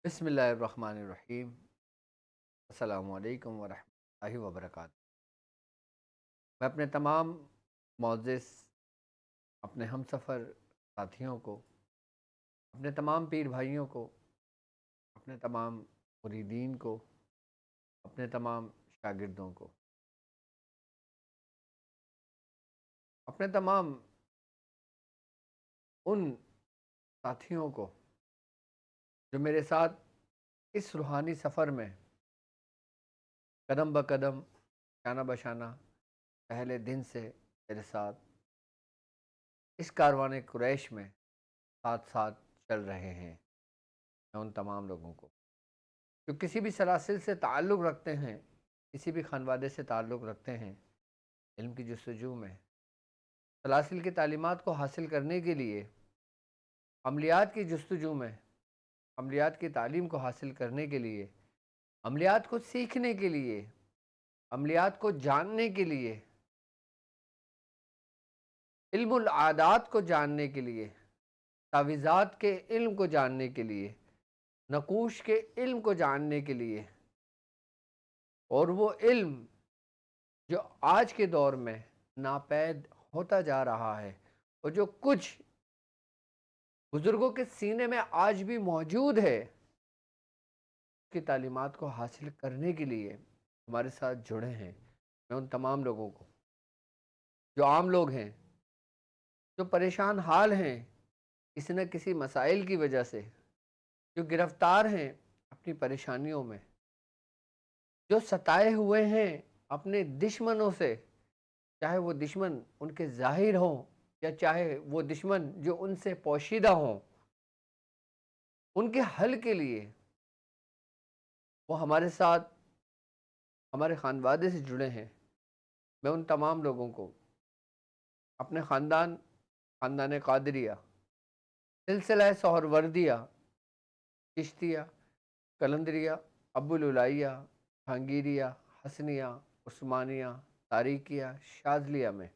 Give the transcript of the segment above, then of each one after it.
بسم اللہ الرحمن الرحیم۔ السلام علیکم ورحمۃ اللہ وبرکاتہ۔ میں اپنے تمام معزز اپنے ہم سفر ساتھیوں کو، اپنے تمام پیر بھائیوں کو، اپنے تمام مریدین کو، اپنے تمام شاگردوں کو، اپنے تمام ان ساتھیوں کو جو میرے ساتھ اس روحانی سفر میں قدم بقدم، شانہ بشانہ پہلے دن سے میرے ساتھ اس کاروان قریش میں ساتھ ساتھ چل رہے ہیں، میں ان تمام لوگوں کو جو کسی بھی سلاسل سے تعلق رکھتے ہیں، کسی بھی خانوادے سے تعلق رکھتے ہیں، علم کی جستجو میں، سلاسل کی تعلیمات کو حاصل کرنے کے لیے، عملیات کی جستجو میں، عملیات کی تعلیم کو حاصل کرنے کے لیے، عملیات کو سیکھنے کے لیے، عملیات کو جاننے کے لیے، علم العادات کو جاننے کے لیے، تعویذات کے علم کو جاننے کے لیے، نقوش کے علم کو جاننے کے لیے، اور وہ علم جو آج کے دور میں ناپید ہوتا جا رہا ہے، اور جو کچھ بزرگوں کے سینے میں آج بھی موجود ہے، اس کی تعلیمات کو حاصل کرنے کے لیے ہمارے ساتھ جڑے ہیں۔ میں ان تمام لوگوں کو جو عام لوگ ہیں، جو پریشان حال ہیں کسی نہ کسی مسائل کی وجہ سے، جو گرفتار ہیں اپنی پریشانیوں میں، جو ستائے ہوئے ہیں اپنے دشمنوں سے، چاہے وہ دشمن ان کے ظاہر ہوں یا چاہے وہ دشمن جو ان سے پوشیدہ ہوں، ان کے حل کے لیے وہ ہمارے ساتھ ہمارے خانوادے سے جڑے ہیں۔ میں ان تمام لوگوں کو اپنے خاندان قادریہ، سلسلہ سہروردیہ، چشتیہ، قلندریہ، ابوالعلائیہ، جہانگیریہ، حسنیہ، عثمانیہ، طارقیہ، شاذلیہ میں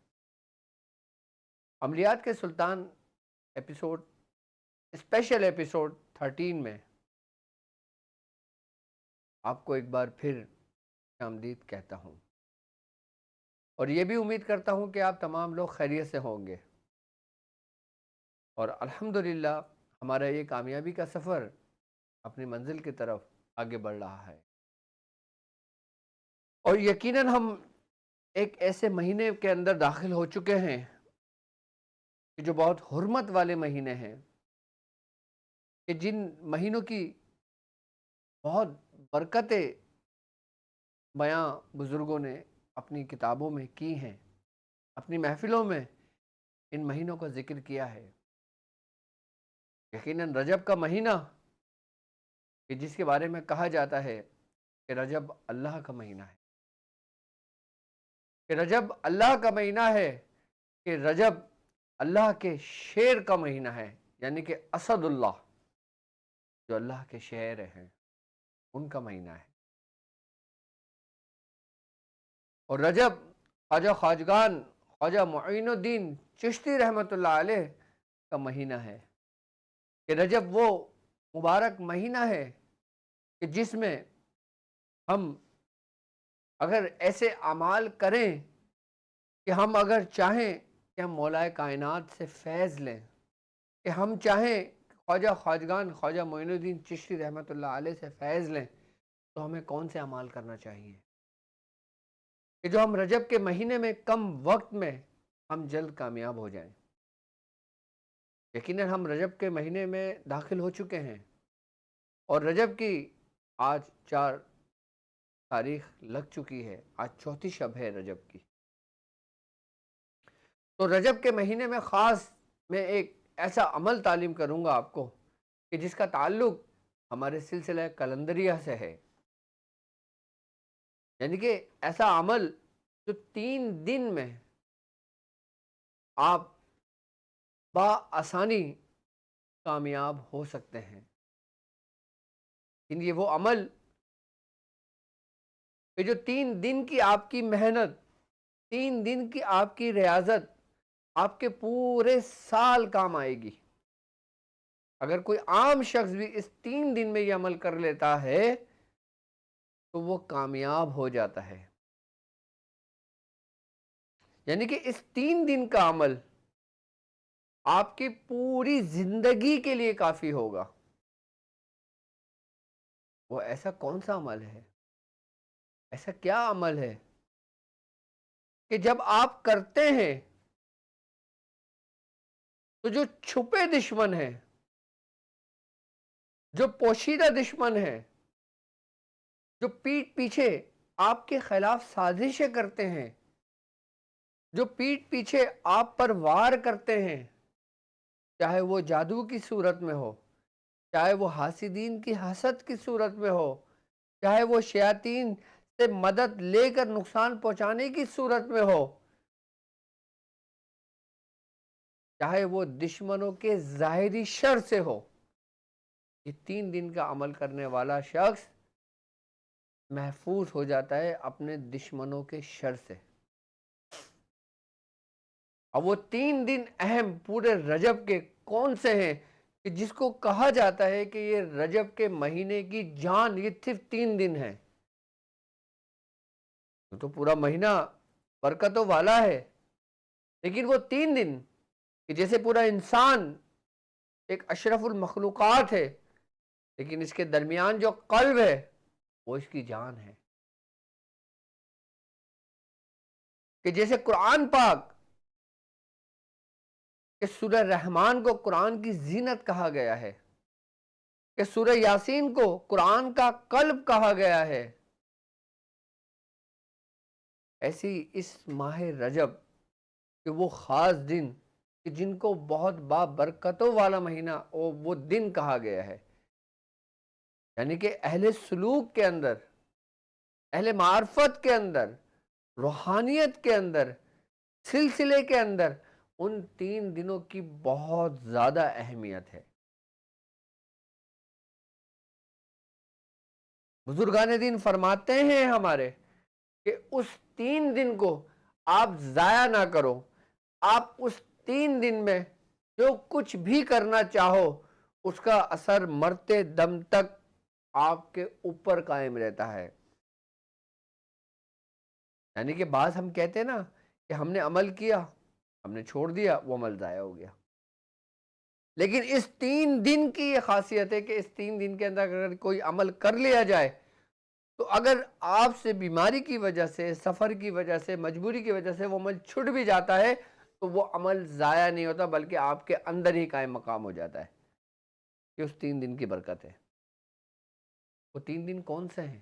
عملیات کے سلطان ایپیسوڈ اسپیشل ایپیسوڈ 13 میں آپ کو ایک بار پھر آمدید کہتا ہوں، اور یہ بھی امید کرتا ہوں کہ آپ تمام لوگ خیریت سے ہوں گے، اور الحمدللہ ہمارا یہ کامیابی کا سفر اپنی منزل کی طرف آگے بڑھ رہا ہے، اور یقیناً ہم ایک ایسے مہینے کے اندر داخل ہو چکے ہیں کہ جو بہت حرمت والے مہینے ہیں، کہ جن مہینوں کی بہت برکتیں بیاں بزرگوں نے اپنی کتابوں میں کی ہیں، اپنی محفلوں میں ان مہینوں کا ذکر کیا ہے۔ یقیناً رجب کا مہینہ، کہ جس کے بارے میں کہا جاتا ہے کہ رجب اللہ کا مہینہ ہے، کہ رجب اللہ کا مہینہ ہے، کہ رجب اللہ کے شیر کا مہینہ ہے، یعنی کہ اسد اللہ جو اللہ کے شیر ہیں ان کا مہینہ ہے، اور رجب خواجہ خواجگان خواجہ معین الدین چشتی رحمۃ اللہ علیہ کا مہینہ ہے، کہ رجب وہ مبارک مہینہ ہے کہ جس میں ہم اگر ایسے اعمال کریں کہ ہم اگر چاہیں کہ ہم مولا کائنات سے فیض لیں، کہ ہم چاہیں خواجہ خواجگان خواجہ معین الدین چشتی رحمۃ اللہ علیہ سے فیض لیں، تو ہمیں کون سے اعمال کرنا چاہیے کہ جو ہم رجب کے مہینے میں کم وقت میں ہم جلد کامیاب ہو جائیں۔ یقیناً ہم رجب کے مہینے میں داخل ہو چکے ہیں، اور رجب کی آج 4 تاریخ لگ چکی ہے، آج چوتھی شب ہے رجب کی۔ تو رجب کے مہینے میں خاص میں ایک ایسا عمل تعلیم کروں گا آپ کو کہ جس کا تعلق ہمارے سلسلہ قلندریہ سے ہے، یعنی کہ ایسا عمل جو 3 دن میں آپ بآسانی کامیاب ہو سکتے ہیں۔ یہ وہ عمل کہ جو 3 دن کی آپ کی محنت، 3 دن کی آپ کی ریاضت آپ کے پورے سال کام آئے گی۔ اگر کوئی عام شخص بھی اس 3 دن میں یہ عمل کر لیتا ہے تو وہ کامیاب ہو جاتا ہے. یعنی کہ اس 3 دن کا عمل آپ کی پوری زندگی کے لیے کافی ہوگا. وہ ایسا کون سا عمل ہے، ایسا کیا عمل ہے کہ جب آپ کرتے ہیں تو جو چھپے دشمن ہیں، جو پوشیدہ دشمن ہیں، جو پیٹھ پیچھے آپ کے خلاف سازشیں کرتے ہیں، جو پیٹھ پیچھے آپ پر وار کرتے ہیں، چاہے وہ جادو کی صورت میں ہو، چاہے وہ حاسدین کی حسد کی صورت میں ہو، چاہے وہ شیاطین سے مدد لے کر نقصان پہنچانے کی صورت میں ہو، چاہے وہ دشمنوں کے ظاہری شر سے ہو، یہ 3 دن کا عمل کرنے والا شخص محفوظ ہو جاتا ہے اپنے دشمنوں کے شر سے. اب وہ 3 دن اہم پورے رجب کے کون سے ہیں کہ جس کو کہا جاتا ہے کہ یہ رجب کے مہینے کی جان، یہ صرف 3 دن ہے. تو پورا مہینہ برکتوں والا ہے، لیکن وہ 3 دن کہ جیسے پورا انسان ایک اشرف المخلوقات ہے، لیکن اس کے درمیان جو قلب ہے وہ اس کی جان ہے. کہ جیسے قرآن پاک کہ سورہ رحمان کو قرآن کی زینت کہا گیا ہے، کہ سورہ یاسین کو قرآن کا قلب کہا گیا ہے، ایسی اس ماہ رجب کہ وہ خاص دن کہ جن کو بہت بابرکتوں والا مہینہ وہ دن کہا گیا ہے. یعنی کہ اہل سلوک کے اندر، اہل معرفت کے اندر، روحانیت کے اندر، سلسلے کے اندر ان 3 دنوں کی بہت زیادہ اہمیت ہے. بزرگان دین فرماتے ہیں ہمارے کہ اس 3 دن کو آپ ضائع نہ کرو. آپ اس 3 دن میں جو کچھ بھی کرنا چاہو اس کا اثر مرتے دم تک آپ کے اوپر قائم رہتا ہے. یعنی کہ بعض ہم کہتے ہیں نا کہ ہم نے عمل کیا، ہم نے چھوڑ دیا، وہ عمل ضائع ہو گیا. لیکن اس 3 دن کی یہ خاصیت ہے کہ اس 3 دن کے اندر اگر کوئی عمل کر لیا جائے تو اگر آپ سے بیماری کی وجہ سے، سفر کی وجہ سے، مجبوری کی وجہ سے وہ عمل چھٹ بھی جاتا ہے تو وہ عمل ضائع نہیں ہوتا، بلکہ آپ کے اندر ہی قائم مقام ہو جاتا ہے. یہ اس 3 دن کی برکت ہے. وہ 3 دن کون سے ہیں؟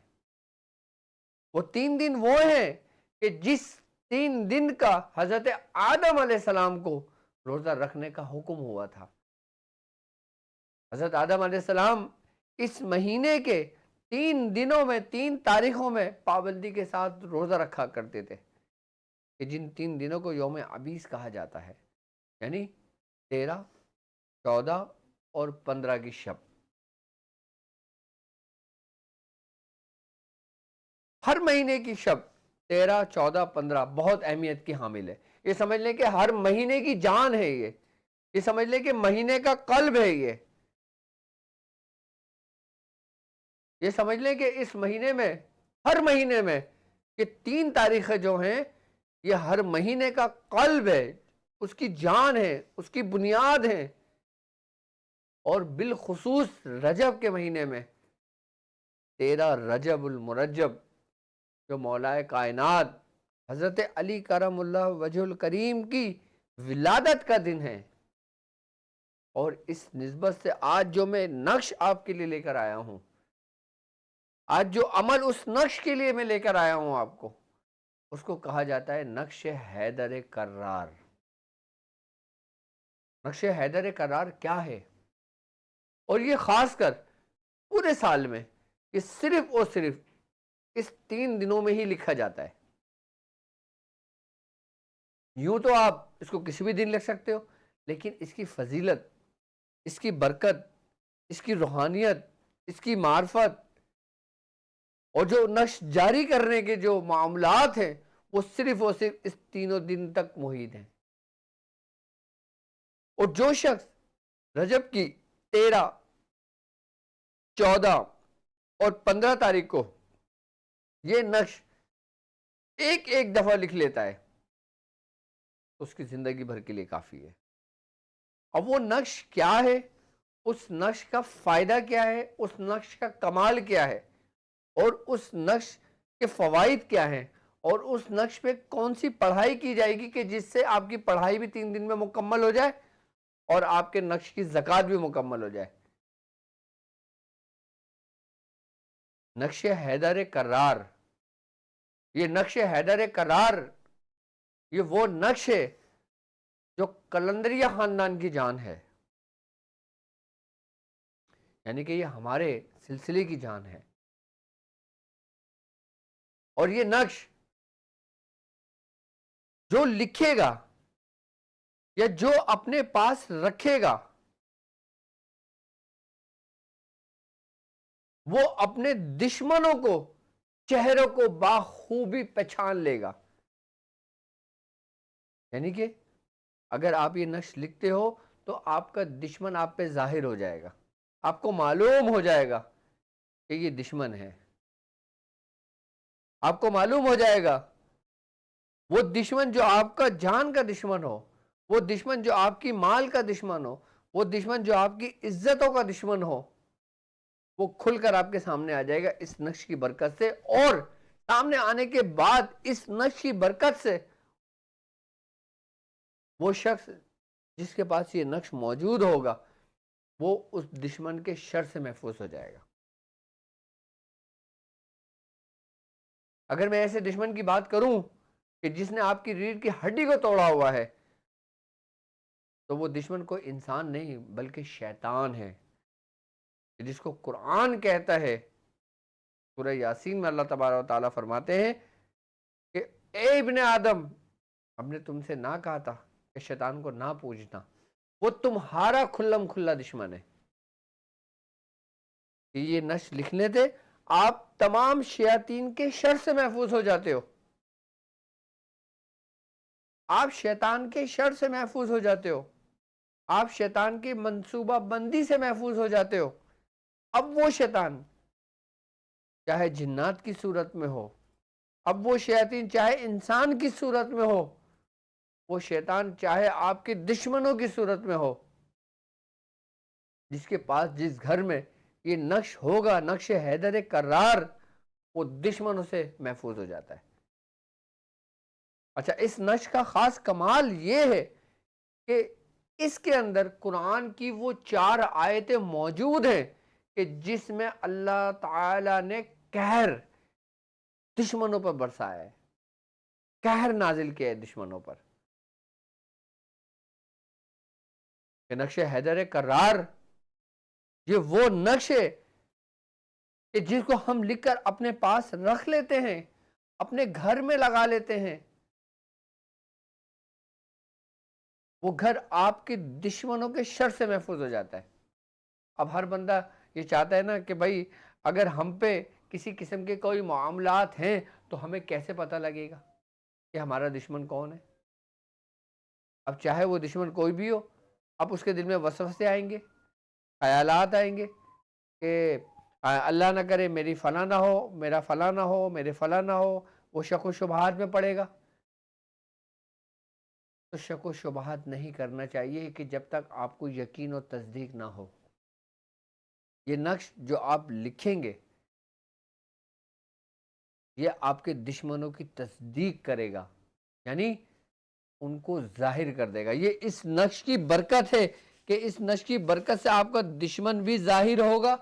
وہ 3 دن وہ ہیں کہ جس 3 دن کا حضرت آدم علیہ السلام کو روزہ رکھنے کا حکم ہوا تھا. حضرت آدم علیہ السلام اس مہینے کے 3 دنوں میں، 3 تاریخوں میں پابندی کے ساتھ روزہ رکھا کرتے تھے، کہ جن 3 دنوں کو یوم عبیس کہا جاتا ہے، یعنی 13، 14 اور 15 کی شب. ہر مہینے کی شب 13، 14، 15 بہت اہمیت کی حامل ہے. یہ سمجھ لیں کہ ہر مہینے کی جان ہے، یہ سمجھ لیں کہ مہینے کا قلب ہے. یہ سمجھ لیں کہ اس مہینے میں، ہر مہینے میں یہ 3 تاریخیں جو ہیں یہ ہر مہینے کا قلب ہے، اس کی جان ہے، اس کی بنیاد ہے. اور بالخصوص رجب کے مہینے میں 13 رجب المرجب جو مولا کائنات حضرت علی کرم اللہ وجہ الکریم کی ولادت کا دن ہے. اور اس نسبت سے آج جو میں نقش آپ کے لیے لے کر آیا ہوں، آج جو عمل اس نقش کے لیے میں لے کر آیا ہوں آپ کو، اس کو کہا جاتا ہے نقش حیدر کرار. نقش حیدر کرار کیا ہے؟ اور یہ خاص کر پورے سال میں یہ صرف اور صرف اس 3 دنوں میں ہی لکھا جاتا ہے. یوں تو آپ اس کو کسی بھی دن لکھ سکتے ہو، لیکن اس کی فضیلت، اس کی برکت، اس کی روحانیت، اس کی معرفت اور جو نقش جاری کرنے کے جو معاملات ہیں وہ صرف اور صرف اس 3 دن تک محیط ہیں. اور جو شخص رجب کی 13, 14 اور 15 تاریخ کو یہ نقش ایک ایک دفعہ لکھ لیتا ہے اس کی زندگی بھر کے لیے کافی ہے. اب وہ نقش کیا ہے، اس نقش کا فائدہ کیا ہے، اس نقش کا کمال کیا ہے، اور اس نقش کے فوائد کیا ہیں، اور اس نقش پہ کون سی پڑھائی کی جائے گی کہ جس سے آپ کی پڑھائی بھی 3 دن میں مکمل ہو جائے اور آپ کے نقش کی زکوٰۃ بھی مکمل ہو جائے. نقش حیدر کرار، یہ نقش حیدر کرار یہ وہ نقش ہے جو قلندریہ خاندان کی جان ہے، یعنی کہ یہ ہمارے سلسلے کی جان ہے. اور یہ نقش جو لکھے گا یا جو اپنے پاس رکھے گا وہ اپنے دشمنوں کو چہروں کو بخوبی پہچان لے گا. یعنی کہ اگر آپ یہ نقش لکھتے ہو تو آپ کا دشمن آپ پہ ظاہر ہو جائے گا، آپ کو معلوم ہو جائے گا کہ یہ دشمن ہے. آپ کو معلوم ہو جائے گا وہ دشمن جو آپ کا جان کا دشمن ہو، وہ دشمن جو آپ کی مال کا دشمن ہو، وہ دشمن جو آپ کی عزتوں کا دشمن ہو، وہ کھل کر آپ کے سامنے آ جائے گا اس نقش کی برکت سے. اور سامنے آنے کے بعد اس نقش کی برکت سے وہ شخص جس کے پاس یہ نقش موجود ہوگا وہ اس دشمن کے شر سے محفوظ ہو جائے گا. اگر میں ایسے دشمن کی بات کروں کہ جس نے آپ کی ریڑھ کی ہڈی کو توڑا ہوا ہے تو وہ دشمن کوئی انسان نہیں بلکہ شیطان ہے، جس کو قرآن کہتا ہے، سورہ یاسین میں اللہ تبارک و تعالیٰ فرماتے ہیں کہ اے ابن آدم، ہم نے تم سے نہ کہا تھا کہ شیطان کو نہ پوجنا، وہ تمہارا کھلم کھلا دشمن ہے. کہ یہ نقش لکھنے تھے آپ تمام شیاطین کے شر سے محفوظ ہو جاتے ہو، آپ شیطان کے شر سے محفوظ ہو جاتے ہو، آپ شیطان کی منصوبہ بندی سے محفوظ ہو جاتے ہو. اب وہ شیطان چاہے جنات کی صورت میں ہو، اب وہ شیاطین چاہے انسان کی صورت میں ہو، وہ شیطان چاہے آپ کے دشمنوں کی صورت میں ہو، جس کے پاس جس گھر میں یہ نقش ہوگا، نقش حیدر کرار، وہ دشمنوں سے محفوظ ہو جاتا ہے. اچھا، اس نقش کا خاص کمال یہ ہے کہ اس کے اندر قرآن کی وہ 4 آیتیں موجود ہیں کہ جس میں اللہ تعالی نے قہر دشمنوں پر برسایا ہے، قہر نازل کیا ہے دشمنوں پر. کہ نقش حیدر کرار یہ وہ نقش ہے کہ جس کو ہم لکھ کر اپنے پاس رکھ لیتے ہیں، اپنے گھر میں لگا لیتے ہیں، وہ گھر آپ کے دشمنوں کے شر سے محفوظ ہو جاتا ہے. اب ہر بندہ یہ چاہتا ہے نا کہ بھائی اگر ہم پہ کسی قسم کے کوئی معاملات ہیں تو ہمیں کیسے پتہ لگے گا کہ ہمارا دشمن کون ہے. اب چاہے وہ دشمن کوئی بھی ہو، اب اس کے دل میں وسوسے آئیں گے، خیالات آئیں گے کہ اللہ نہ کرے میری فلاں نہ ہو، میرا فلاں نہ ہو، میرے فلاں نہ ہو. وہ شک و شبہات میں پڑے گا. تو شک و شبہات نہیں کرنا چاہیے کہ جب تک آپ کو یقین و تصدیق نہ ہو. یہ نقش جو آپ لکھیں گے یہ آپ کے دشمنوں کی تصدیق کرے گا، یعنی ان کو ظاہر کر دے گا. یہ اس نقش کی برکت ہے کہ اس نقش کی برکت سے آپ کا دشمن بھی ظاہر ہوگا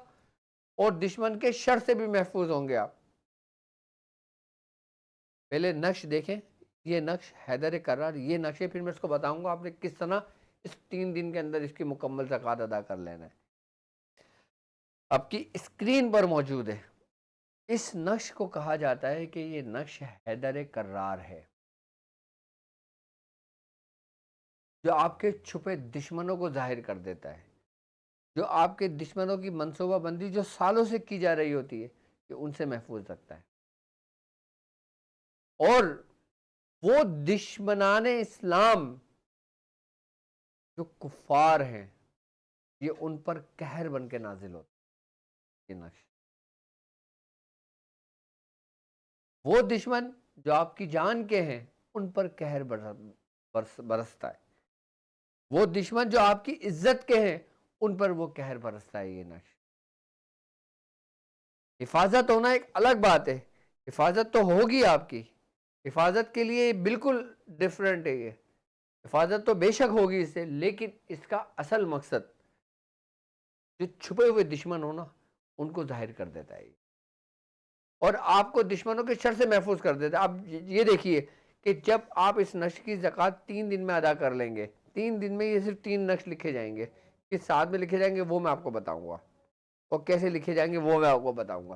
اور دشمن کے شر سے بھی محفوظ ہوں گے آپ. پہلے نقش دیکھیں، یہ نقش حیدر کرار، یہ نقش ہے، پھر میں اس کو بتاؤں گا آپ نے کس طرح اس 3 دن کے اندر اس کی مکمل زکوٰۃ ادا کر لینا ہے. آپ کی اسکرین پر موجود ہے. اس نقش کو کہا جاتا ہے کہ یہ نقش حیدر کرار ہے، جو آپ کے چھپے دشمنوں کو ظاہر کر دیتا ہے، جو آپ کے دشمنوں کی منصوبہ بندی جو سالوں سے کی جا رہی ہوتی ہے کہ ان سے محفوظ رکھتا ہے. اور وہ دشمنان اسلام جو کفار ہیں، یہ ان پر قہر بن کے نازل ہوتا ہے، یہ نقش۔ وہ دشمن جو آپ کی جان کے ہیں ان پر قہر برستا ہے، وہ دشمن جو آپ کی عزت کے ہیں ان پر وہ قہر برستا ہے، یہ نقش۔ حفاظت ہونا ایک الگ بات ہے، حفاظت تو ہوگی آپ کی، حفاظت کے لیے بالکل ڈیفرنٹ ہے، یہ حفاظت تو بے شک ہوگی اس سے، لیکن اس کا اصل مقصد جو چھپے ہوئے دشمن ہونا ان کو ظاہر کر دیتا ہے، اور آپ کو دشمنوں کے شر سے محفوظ کر دیتا ہے۔ اب یہ دیکھیے کہ جب آپ اس نقش کی زکوٰۃ 3 دن میں ادا کر لیں گے، 3 دن میں یہ صرف 3 نقش لکھے جائیں گے، کس ساتھ میں لکھے جائیں گے وہ میں آپ کو بتاؤں گا، اور کیسے لکھے جائیں گے وہ میں آپ کو بتاؤں گا۔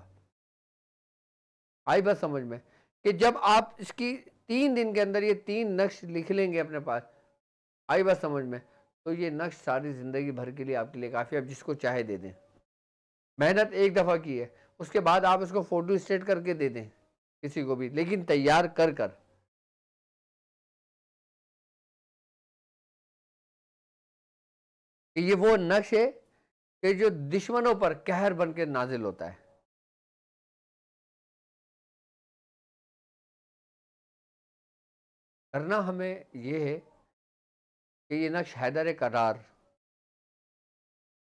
آئی بات سمجھ میں؟ کہ جب آپ اس کی 3 دن کے اندر یہ 3 نقش لکھ لیں گے اپنے پاس، آئی بات سمجھ میں، تو یہ نقش ساری زندگی بھر کے لیے آپ کے لیے کافی ہے، اب جس کو چاہے دے دیں۔ محنت ایک دفعہ کی ہے، اس کے بعد آپ اس کو فوٹو اسٹیٹ کر کے دے دیں کسی کو بھی، لیکن تیار کر کر۔ کہ یہ وہ نقش ہے کہ جو دشمنوں پر قہر بن کے نازل ہوتا ہے۔ کرنا ہمیں یہ ہے کہ یہ نقش حیدر کرار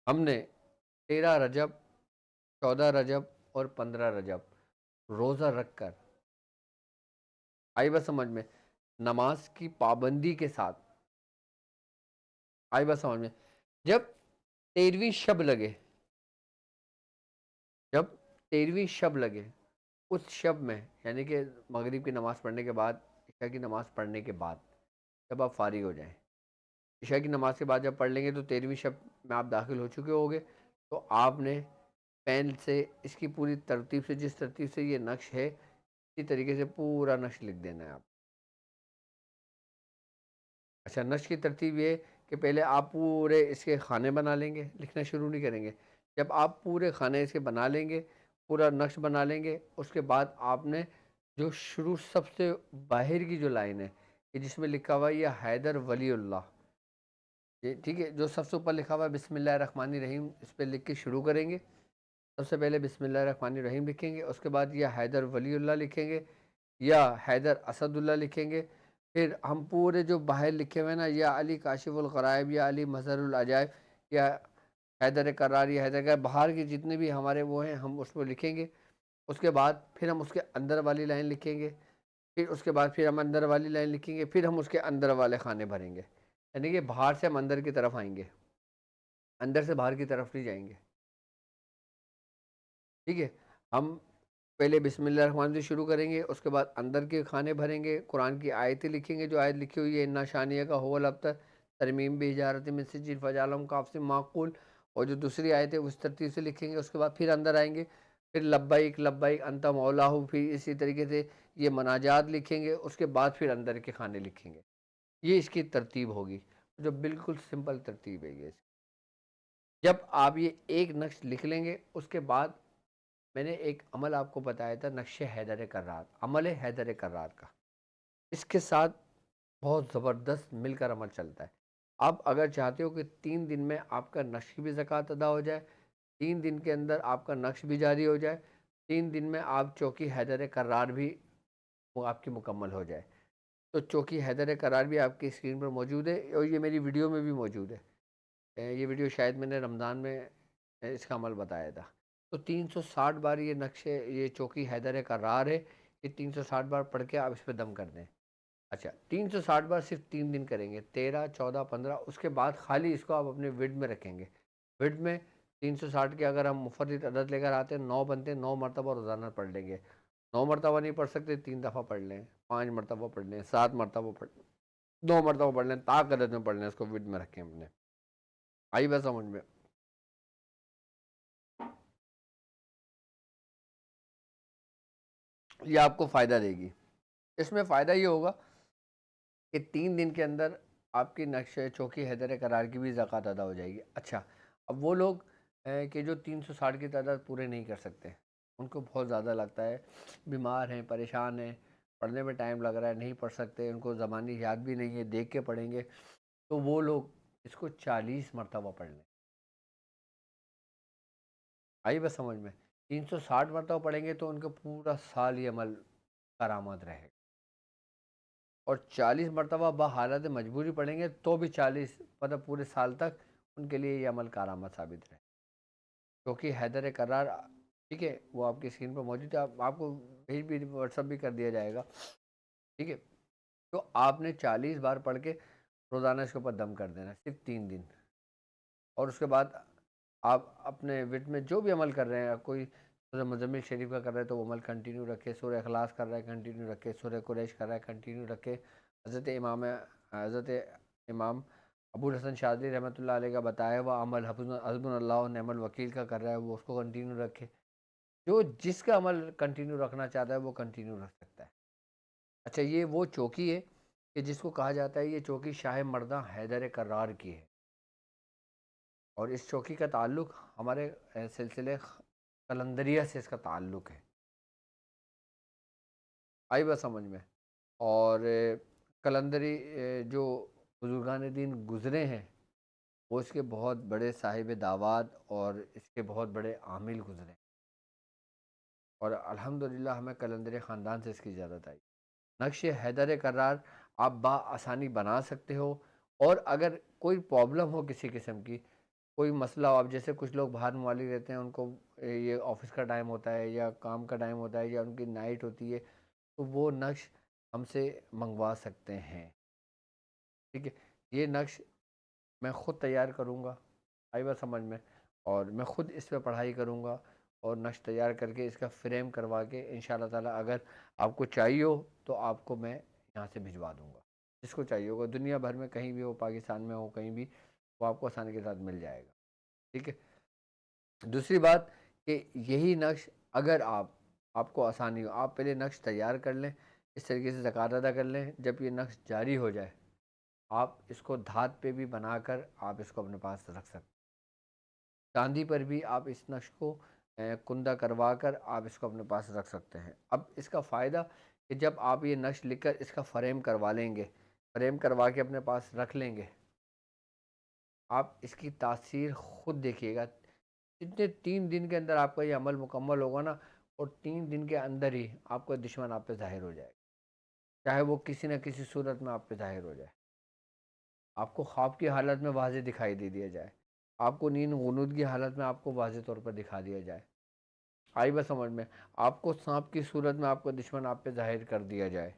ہم نے 13 رجب، 14 رجب اور 15 رجب روزہ رکھ کر، آئی بات سمجھ میں، نماز کی پابندی کے ساتھ، آئی بات سمجھ میں، جب 13ویں شب لگے، جب 13ویں شب لگے، اس شب میں یعنی کہ مغرب کی نماز پڑھنے کے بعد، عشاء کی نماز پڑھنے کے بعد جب آپ فارغ ہو جائیں، عشاء کی نماز کے بعد جب پڑھ لیں گے تو 13ویں شب میں آپ داخل ہو چکے ہوگے، تو آپ نے پین سے اس کی پوری ترتیب سے، جس ترتیب سے یہ نقش ہے اسی طریقے سے پورا نقش لکھ دینا ہے آپ۔ اچھا، نقش کی ترتیب یہ کہ پہلے آپ پورے اس کے خانے بنا لیں گے، لکھنا شروع نہیں کریں گے، جب آپ پورے خانے اس کے بنا لیں گے، پورا نقش بنا لیں گے، اس کے بعد آپ نے جو شروع سب سے باہر کی جو لائن ہے کہ جس میں لکھا ہوا ہے یہ حیدر ولی اللہ، یہ ٹھیک ہے، جو سب سے اوپر لکھا ہوا ہے بسم اللہ الرحمن الرحیم، اس پہ لکھ کے شروع کریں گے۔ سب سے پہلے بسم اللہ الرحمن الرحیم لکھیں گے، اس کے بعد یا حیدر ولی اللہ لکھیں گے، یا حیدر اسد اللہ لکھیں گے۔ پھر ہم پورے جو باہر لکھے ہوئے نا، یا علی کاشف الغرائب، یا علی مظہر العجائب، یا حیدر کرار، یا حیدر کرار، باہر کے جتنے بھی ہمارے وہ ہیں ہم اس کو لکھیں گے۔ اس کے بعد پھر ہم اس کے اندر والی لائن لکھیں گے، پھر اس کے بعد پھر ہم اندر والی لائن لکھیں گے، پھر ہم اس کے اندر والے خانے بھریں گے، یعنی کہ باہر سے ہم اندر کی طرف آئیں گے، اندر سے باہر کی طرف نہیں جائیں گے، ٹھیک ہے۔ ہم پہلے بسم اللہ الرحمن الرحیم سے شروع کریں گے، اس کے بعد اندر کے خانے بھریں گے، قرآن کی آیتیں لکھیں گے، جو آیت لکھی ہوئی ہے انا شانیہ کا هو الابتر، ترمیم بحجارۃ من سجیل فجعلہم کعصف معقول، اور جو دوسری آیت ہے اس ترتیب سے لکھیں گے۔ اس کے بعد پھر اندر آئیں گے، پھر لبیک لبیک انت مولاہ، پھر اسی طریقے سے یہ مناجات لکھیں گے، اس کے بعد پھر اندر کے خانے لکھیں گے۔ یہ اس کی ترتیب ہوگی، جو بالکل سمپل ترتیب ہے یہ۔ جب آپ یہ ایک نقش لکھ لیں گے، اس کے بعد میں نے ایک عمل آپ کو بتایا تھا، نقش حیدر کرار، عمل حیدر کرار کا، اس کے ساتھ بہت زبردست مل کر عمل چلتا ہے۔ آپ اگر چاہتے ہو کہ 3 دن میں آپ کا نقش کی بھی زکوٰۃ ادا ہو جائے، 3 دن کے اندر آپ کا نقش بھی جاری ہو جائے، 3 دن میں آپ چوکی حیدر کرار بھی وہ آپ کی مکمل ہو جائے، تو چوکی حیدر کرار بھی آپ کی اسکرین پر موجود ہے، اور یہ میری ویڈیو میں بھی موجود ہے۔ یہ ویڈیو شاید میں نے رمضان میں اس کا عمل بتایا تھا۔ تو 360 بار یہ نقش، یہ چوکی حیدر کرار ہے، یہ 360 بار پڑھ کے آپ اس پہ دم کر دیں۔ اچھا، 360 بار صرف 3 دن کریں گے، 13، 14، 15، اس کے بعد خالی اس کو آپ اپنے ورڈ میں رکھیں گے۔ ورڈ میں 360 کے اگر ہم مفرد عدد لے کر آتے ہیں، 9 بنتے ہیں، 9 مرتبہ روزانہ پڑھ لیں گے۔ 9 مرتبہ نہیں پڑھ سکتے 3 دفعہ پڑھ لیں، 5 مرتبہ پڑھ لیں، 7 مرتبہ پڑھ لیں، 2 مرتبہ پڑھ لیں، طاق عدد میں پڑھ لیں، اس کو ورڈ میں رکھیں اپنے۔ آئی بات سمجھ میں؟ یہ آپ کو فائدہ دے گی۔ اس میں فائدہ یہ ہوگا کہ 3 دن کے اندر آپ کی نقش چوکی حیدر کرار کی بھی زکوٰۃ ادا ہو جائے گی۔ اچھا، اب وہ لوگ ہیں کہ جو 360 کی تعداد پورے نہیں کر سکتے، ان کو بہت زیادہ لگتا ہے، بیمار ہیں، پریشان ہیں، پڑھنے میں ٹائم لگ رہا ہے، نہیں پڑھ سکتے، ان کو زبانی یاد بھی نہیں ہے، دیکھ کے پڑھیں گے، تو وہ لوگ اس کو 40 مرتبہ پڑھ لیں۔ آئی بس سمجھ میں؟ 360 مرتبہ پڑھیں گے تو ان کا پورا سال یہ عمل کارآمد رہے گا، اور 40 مرتبہ بحالت مجبوری پڑھیں گے تو بھی 40 مطلب پورے سال تک ان کے لیے یہ عمل کارآمد ثابت رہے، کیونکہ حیدر کرار، ٹھیک ہے، وہ آپ کی اسکرین پر موجود ہے، آپ کو بھیج بھی واٹس اپ بھی کر دیا جائے گا، ٹھیک ہے؟ تو آپ نے 40 بار پڑھ کے روزانہ اس کے اوپر دم کر دینا، صرف 3 دن، اور اس کے بعد آپ اپنے وٹ میں جو بھی عمل کر رہے ہیں، کوئی سورہ مزمل شریف کا کر رہے ہیں تو وہ عمل کنٹینیو رکھے، سورہ اخلاص کر رہا ہے کنٹینیو رکھے، سورہ قریش کر رہا ہے کنٹینیو رکھے، حضرت امام ابو الحسن شاذلی رحمۃ اللہ علیہ کا بتایا ہوا عمل حسبنا اللہ و نعم الوکیل کا کر رہا ہے، وہ اس کو کنٹینیو رکھے، جو جس کا عمل کنٹینیو رکھنا چاہتا ہے وہ کنٹینیو رکھ سکتا ہے۔ اچھا، یہ وہ چوکی ہے کہ جس کو کہا جاتا ہے یہ چوکی شاہ مرداں حیدر کرار کی ہے، اور اس چوکی کا تعلق ہمارے سلسلے قلندریہ سے اس کا تعلق ہے، آئی بات سمجھ میں؟ اور قلندری جو بزرگان دین گزرے ہیں وہ اس کے بہت بڑے صاحب دعوات اور اس کے بہت بڑے عامل گزرے ہیں، اور الحمدللہ ہمیں قلندری خاندان سے اس کی اجازت آئی۔ نقش حیدر کرار آپ بآسانی بنا سکتے ہو، اور اگر کوئی پرابلم ہو کسی قسم کی، کوئی مسئلہ ہو، آپ جیسے کچھ لوگ باہر ممالک رہتے ہیں، ان کو یہ آفس کا ٹائم ہوتا ہے یا کام کا ٹائم ہوتا ہے یا ان کی نائٹ ہوتی ہے، تو وہ نقش ہم سے منگوا سکتے ہیں، ٹھیک ہے؟ یہ نقش میں خود تیار کروں گا، آئی بات سمجھ میں؟ اور میں خود اس پہ پڑھائی کروں گا، اور نقش تیار کر کے اس کا فریم کروا کے انشاءاللہ تعالی اگر آپ کو چاہیے ہو تو آپ کو میں یہاں سے بھجوا دوں گا، جس کو چاہیے ہوگا دنیا بھر میں کہیں بھی ہو، پاکستان میں ہو کہیں بھی، وہ آپ کو آسانی کے ساتھ مل جائے گا، ٹھیک ہے؟ دوسری بات کہ یہی نقش اگر آپ کو آسانی ہو، آپ پہلے نقش تیار کر لیں، اس طریقے سے زکوٰۃ ادا کر لیں، جب یہ نقش جاری ہو جائے آپ اس کو دھات پہ بھی بنا کر آپ اس کو اپنے پاس رکھ سکتے، چاندی پر بھی آپ اس نقش کو کندہ کروا کر آپ اس کو اپنے پاس رکھ سکتے ہیں۔ اب اس کا فائدہ کہ جب آپ یہ نقش لکھ کر اس کا فریم کروا لیں گے، فریم کروا کے اپنے پاس رکھ لیں گے، آپ اس کی تاثیر خود دیکھیے گا، جتنے 3 دن کے اندر آپ کا یہ عمل مکمل ہوگا نا، اور 3 دن کے اندر ہی آپ کا دشمن آپ پہ ظاہر ہو جائے گا، چاہے وہ کسی نہ کسی صورت میں آپ پہ ظاہر ہو جائے، آپ کو خواب کی حالت میں واضح دکھائی دے دیا جائے، آپ کو نیند غنود کی حالت میں آپ کو واضح طور پر دکھا دیا جائے، آئی بات سمجھ میں؟ آپ کو سانپ کی صورت میں آپ کا دشمن آپ پہ ظاہر کر دیا جائے،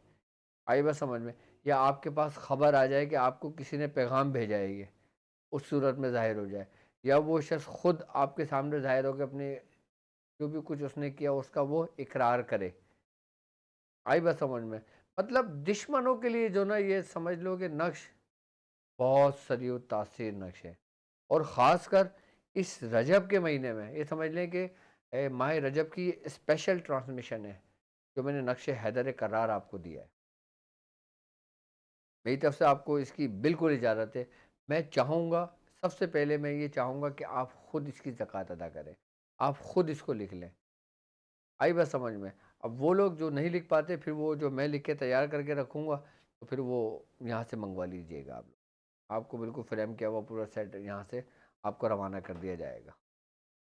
آئی بات سمجھ میں؟ یا آپ کے پاس خبر آ جائے کہ آپ کو کسی نے پیغام بھیجا ہے، یہ اس صورت میں ظاہر ہو جائے، یا وہ شخص خود آپ کے سامنے ظاہر ہو کے اپنے جو بھی کچھ اس نے کیا اس کا وہ اقرار کرے، آئی بات سمجھ میں؟ مطلب دشمنوں کے لیے جو نا یہ سمجھ لو کہ نقش بہت سریع و تاثیر نقش ہے، اور خاص کر اس رجب کے مہینے میں یہ سمجھ لیں کہ ماہ رجب کی اسپیشل ٹرانسمیشن ہے جو میں نے نقش حیدر کرار آپ کو دیا ہے، میری طرف سے آپ کو اس کی بالکل اجازت ہے، میں چاہوں گا سب سے پہلے میں یہ چاہوں گا کہ آپ خود اس کی زکوٰۃ ادا کریں، آپ خود اس کو لکھ لیں، آئی بات سمجھ میں؟ اب وہ لوگ جو نہیں لکھ پاتے پھر وہ جو میں لکھ کے تیار کر کے رکھوں گا تو پھر وہ یہاں سے منگوا لیجئے گا، آپ کو بالکل فریم کیا ہوا پورا سیٹ یہاں سے آپ کو روانہ کر دیا جائے گا،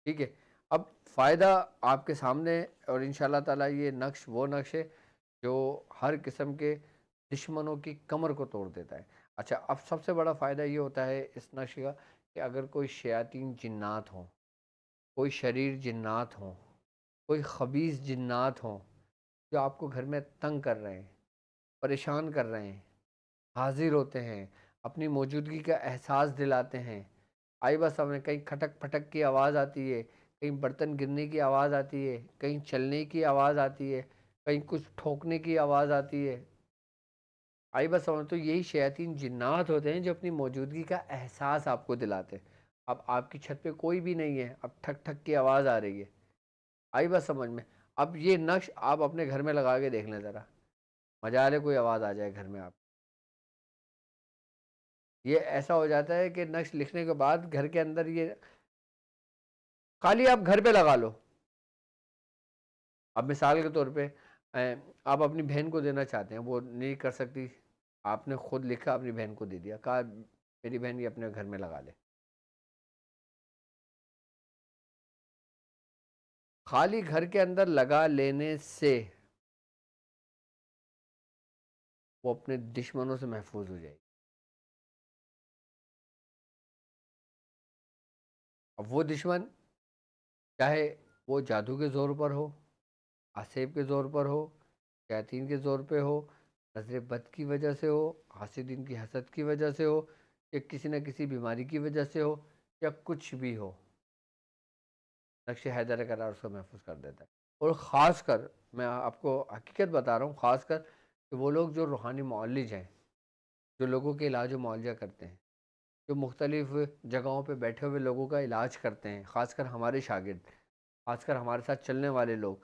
ٹھیک ہے؟ اب فائدہ آپ کے سامنے، اور انشاءاللہ تعالی یہ نقش وہ نقش ہے جو ہر قسم کے دشمنوں کی کمر کو توڑ دیتا ہے۔ اچھا، اب سب سے بڑا فائدہ یہ ہوتا ہے اس نقش کا کہ اگر کوئی شیاطین جنات ہوں، کوئی شریر جنات ہوں، کوئی خبیث جنات ہوں جو آپ کو گھر میں تنگ کر رہے ہیں، پریشان کر رہے ہیں، حاضر ہوتے ہیں، اپنی موجودگی کا احساس دلاتے ہیں، آئی بس ہمیں کہیں کھٹک پھٹک کی آواز آتی ہے، کہیں برتن گرنے کی آواز آتی ہے، کہیں چلنے کی آواز آتی ہے، کہیں کچھ ٹھوکنے کی آواز آتی ہے، آئی بس سمجھ، تو یہی شیاطین جنات ہوتے ہیں جو اپنی موجودگی کا احساس آپ کو دلاتے ہیں۔ اب آپ کی چھت پہ کوئی بھی نہیں ہے، اب ٹھک ٹھک کی آواز آ رہی ہے، آئی بات سمجھ میں؟ اب یہ نقش آپ اپنے گھر میں لگا کے دیکھ لیں ذرا، مجالے کوئی آواز آ جائے گھر میں، آپ یہ ایسا ہو جاتا ہے کہ نقش لکھنے کے بعد گھر کے اندر یہ خالی آپ گھر پہ لگا لو، اب مثال کے طور پہ آپ اپنی بہن کو دینا چاہتے ہیں، وہ نہیں کر سکتی، آپ نے خود لکھا اپنی بہن کو دے دیا، کہا میری بہن یہ اپنے گھر میں لگا لے، خالی گھر کے اندر لگا لینے سے وہ اپنے دشمنوں سے محفوظ ہو جائے گی. اب وہ دشمن چاہے وہ جادو کے زور پر ہو، آسیب کے زور پر ہو، شیاطین کے زور پہ ہو، نظر بد کی وجہ سے ہو، حاسدین کی حسد کی وجہ سے ہو، یا کسی نہ کسی بیماری کی وجہ سے ہو، یا کچھ بھی ہو، نقش حیدر قرار اس کو محفوظ کر دیتا ہے. اور خاص کر میں آپ کو حقیقت بتا رہا ہوں، خاص کر کہ وہ لوگ جو روحانی معالج ہیں، جو لوگوں کے علاج و معالجہ کرتے ہیں، جو مختلف جگہوں پہ بیٹھے ہوئے لوگوں کا علاج کرتے ہیں، خاص کر ہمارے شاگرد، خاص کر ہمارے ساتھ چلنے والے لوگ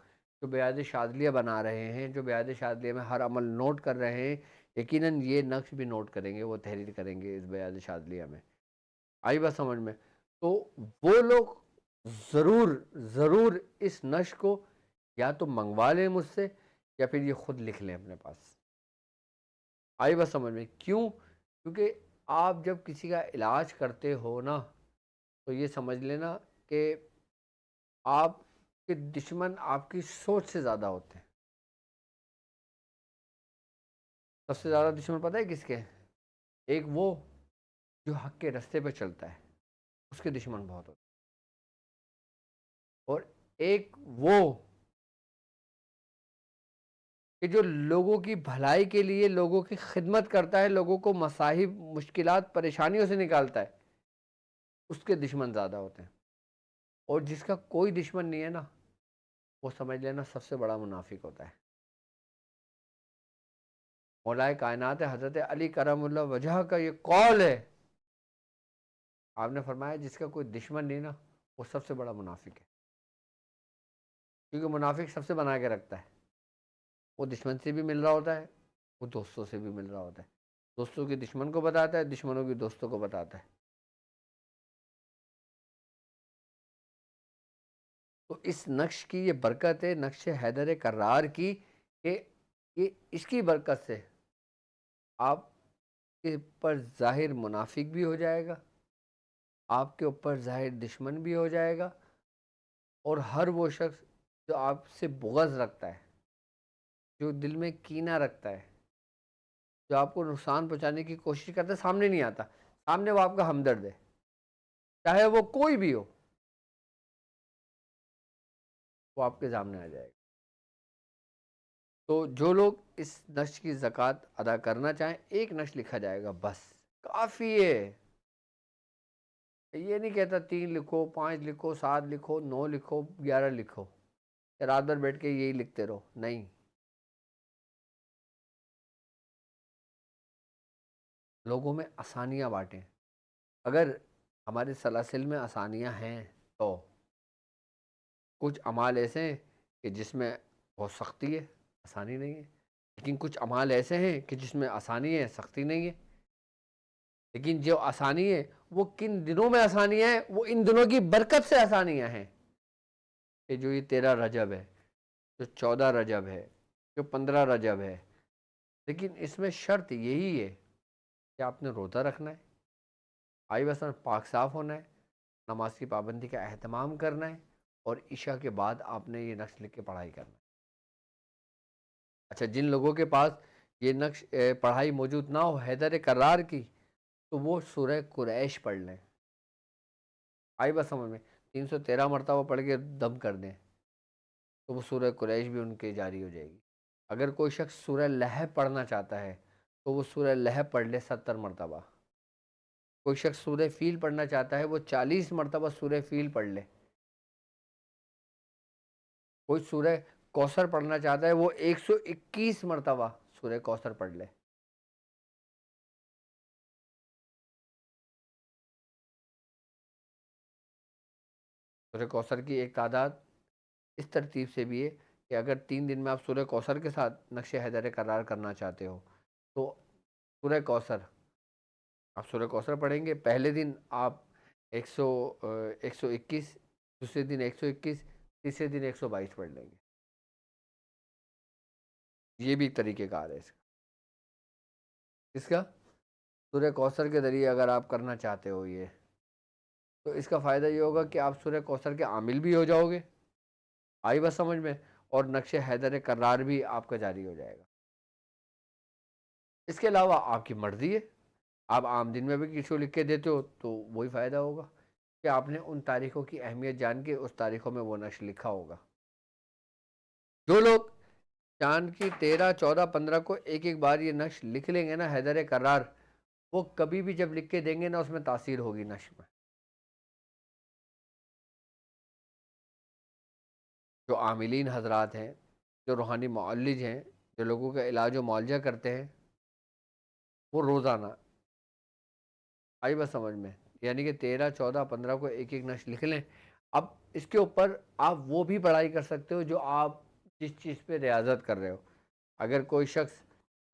جو بیعت شاذلیہ بنا رہے ہیں، جو بیعت شاذلیہ میں ہر عمل نوٹ کر رہے ہیں، یقیناً یہ نقش بھی نوٹ کریں گے، وہ تحریر کریں گے اس بیعت شاذلیہ میں. آئی بات سمجھ میں؟ تو وہ لوگ ضرور ضرور اس نقش کو یا تو منگوا لیں مجھ سے، یا پھر یہ خود لکھ لیں اپنے پاس. آئی بات سمجھ میں؟ کیوں؟ کیونکہ آپ جب کسی کا علاج کرتے ہو نا، تو یہ سمجھ لینا کہ آپ کے دشمن آپ کی سوچ سے زیادہ ہوتے ہیں. سب سے زیادہ دشمن پتہ ہے کس کے؟ ایک وہ جو حق کے رستے پہ چلتا ہے، اس کے دشمن بہت ہوتے ہیں. اور ایک وہ کہ جو لوگوں کی بھلائی کے لیے لوگوں کی خدمت کرتا ہے، لوگوں کو مصائب، مشکلات، پریشانیوں سے نکالتا ہے، اس کے دشمن زیادہ ہوتے ہیں. اور جس کا کوئی دشمن نہیں ہے نا، وہ سمجھ لینا سب سے بڑا منافق ہوتا ہے. مولا کائنات حضرت علی کرم اللہ وجہ کا یہ قول ہے، آپ نے فرمایا جس کا کوئی دشمن نہیں نا، وہ سب سے بڑا منافق ہے. کیونکہ منافق سب سے بنا کے رکھتا ہے، وہ دشمن سے بھی مل رہا ہوتا ہے، وہ دوستوں سے بھی مل رہا ہوتا ہے، دوستوں کے دشمن کو بتاتا ہے، دشمنوں کی دوستوں کو بتاتا ہے. تو اس نقش کی یہ برکت ہے، نقش حیدر کرار کی، کہ یہ اس کی برکت سے آپ کے اوپر ظاہر منافق بھی ہو جائے گا، آپ کے اوپر ظاہر دشمن بھی ہو جائے گا، اور ہر وہ شخص جو آپ سے بغض رکھتا ہے، جو دل میں کینہ رکھتا ہے، جو آپ کو نقصان پہنچانے کی کوشش کرتا ہے، سامنے نہیں آتا. سامنے وہ آپ کا ہمدرد ہے، چاہے وہ کوئی بھی ہو، وہ آپ کے سامنے آ جائے گا. تو جو لوگ اس نقش کی زکوٰۃ ادا کرنا چاہیں، ایک نقش لکھا جائے گا، بس کافی ہے. یہ نہیں کہتا 3 لکھو، 5 لکھو، 7 لکھو، 9 لکھو، 11 لکھو، یا رات بھر بیٹھ کے یہی لکھتے رہو. نہیں، لوگوں میں آسانیاں بانٹیں. اگر ہمارے سلاسل میں آسانیاں ہیں، تو کچھ اعمال ایسے ہیں کہ جس میں بہت سختی ہے، آسانی نہیں ہے. لیکن کچھ اعمال ایسے ہیں کہ جس میں آسانی ہے، سختی نہیں ہے. لیکن جو آسانی ہے وہ کن دنوں میں آسانیاں ہیں؟ وہ ان دنوں کی برکت سے آسانیاں ہیں. کہ جو یہ 13 رجب ہے، جو 14 رجب ہے، جو 15 رجب ہے. لیکن اس میں شرط یہی ہے کہ آپ نے روزہ رکھنا ہے، آئی وسن پاک صاف ہونا ہے، نماز کی پابندی کا اہتمام کرنا ہے، اور عشاء کے بعد آپ نے یہ نقش لکھ کے پڑھائی کرنا ہے. اچھا، جن لوگوں کے پاس یہ نقش پڑھائی موجود نہ ہو حیدر کرار کی، تو وہ سورہ قریش پڑھ لیں. آئی بات سمجھ میں؟ 313 مرتبہ پڑھ کے دم کر دیں، تو وہ سورہ قریش بھی ان کے جاری ہو جائے گی. اگر کوئی شخص سورہ لہب پڑھنا چاہتا ہے، تو وہ سورہ لہب پڑھ لے 70 مرتبہ. کوئی شخص سورہ فیل پڑھنا چاہتا ہے، وہ 40 مرتبہ سورہ فیل پڑھ لے. کوئی سورہ کوثر پڑھنا چاہتا ہے، وہ 121 مرتبہ سورہ کوثر پڑھ لے. سورہ کوثر کی ایک تعداد اس ترتیب سے بھی ہے کہ اگر 3 دن میں آپ سورہ کوثر کے ساتھ نقش حیدر قرار کرنا چاہتے ہو، تو سورہ کوثر، آپ سورہ کوثر پڑھیں گے. پہلے دن آپ 121، دوسرے دن 121، تیسرے دن 122 پڑھ لیں گے. یہ بھی ایک طریقہ کار ہے اس کا سورہ کوثر کے ذریعے اگر آپ کرنا چاہتے ہو یہ، تو اس کا فائدہ یہ ہوگا کہ آپ سورہ کوثر کے عامل بھی ہو جاؤ گے، آئی بس سمجھ میں؟ اور نقش حیدر کرار بھی آپ کا جاری ہو جائے گا۔ اس کے علاوہ آپ کی مرضی ہے، آپ عام دن میں بھی کسی کو لکھ کے دیتے ہو تو وہی فائدہ ہوگا کہ آپ نے ان تاریخوں کی اہمیت جان کے اس تاریخوں میں وہ نقش لکھا ہوگا۔ جو لوگ چاند کی 13، 14، 15 کو ایک ایک بار یہ نقش لکھ لیں گے نا حیدر کرار، وہ کبھی بھی جب لکھ کے دیں گے نا اس میں تاثیر ہوگی نقش میں۔ جو عاملین حضرات ہیں، جو روحانی معالج ہیں، جو لوگوں کا علاج و معالجہ کرتے ہیں، وہ روزانہ، آئی بس سمجھ میں؟ یعنی کہ 13، 14، 15 کو ایک ایک نقش لکھ لیں۔ اب اس کے اوپر آپ وہ بھی پڑھائی کر سکتے ہو جو آپ جس چیز پہ ریاضت کر رہے ہو۔ اگر کوئی شخص